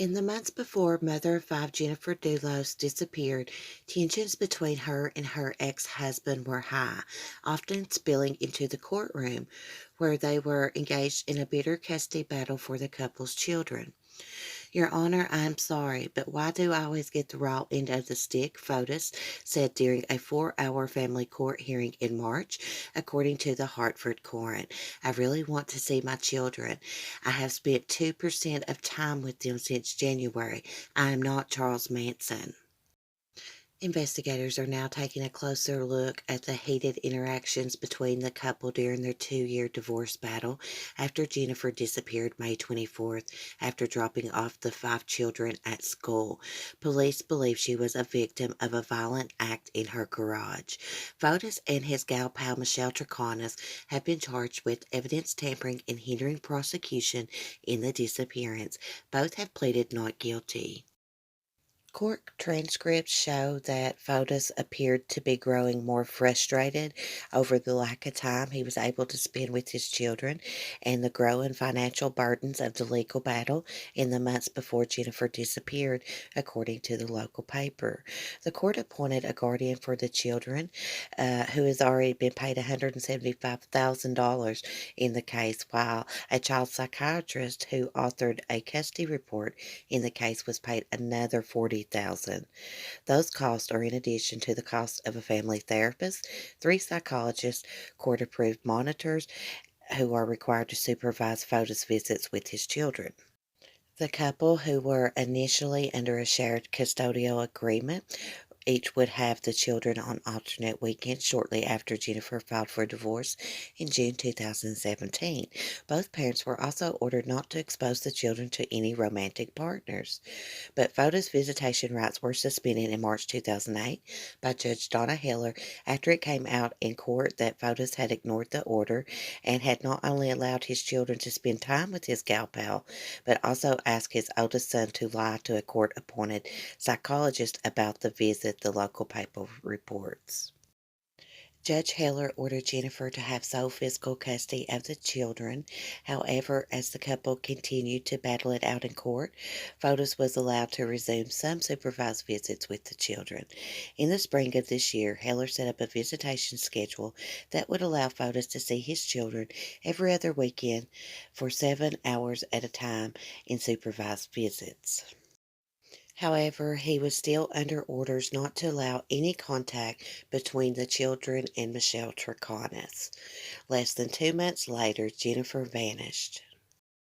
In the months before mother of five Jennifer Dulos disappeared, tensions between her and her ex-husband were high, often spilling into the courtroom, where they were engaged in a bitter custody battle for the couple's children. Your Honor, I am sorry, but why do I always get the raw end of the stick? Fotis said during a 4-hour family court hearing in March, according to the Hartford Courant. I really want to see my children. I have spent 2% of time with them since January. I am not Charles Manson. Investigators are now taking a closer look at the heated interactions between the couple during their 2-year divorce battle after Jennifer disappeared May 24th after dropping off the five children at school. Police believe she was a victim of a violent act in her garage. Fotis and his gal pal Michelle Troconis have been charged with evidence tampering and hindering prosecution in the disappearance. Both have pleaded not guilty. Court transcripts show that Fotis appeared to be growing more frustrated over the lack of time he was able to spend with his children and the growing financial burdens of the legal battle in the months before Jennifer disappeared, according to the local paper. The court appointed a guardian for the children who has already been paid $175,000 in the case, while a child psychiatrist who authored a custody report in the case was paid another $40,000. Those costs are in addition to the cost of a family therapist, three psychologists, court-approved monitors who are required to supervise Fotis visits with his children. The couple, who were initially under a shared custodial agreement, each would have the children on alternate weekends shortly after Jennifer filed for divorce in June 2017. Both parents were also ordered not to expose the children to any romantic partners. But Fotis' visitation rights were suspended in March 2008 by Judge Donna Heller after it came out in court that Fotis had ignored the order and had not only allowed his children to spend time with his gal pal, but also asked his oldest son to lie to a court-appointed psychologist about the visit, the local paper reports. Judge Heller ordered Jennifer to have sole physical custody of the children. However, as the couple continued to battle it out in court, Fotis was allowed to resume some supervised visits with the children. In the spring of this year, Heller set up a visitation schedule that would allow Fotis to see his children every other weekend for 7 hours at a time in supervised visits. However, he was still under orders not to allow any contact between the children and Michelle Troconis. Less than 2 months later, Jennifer vanished.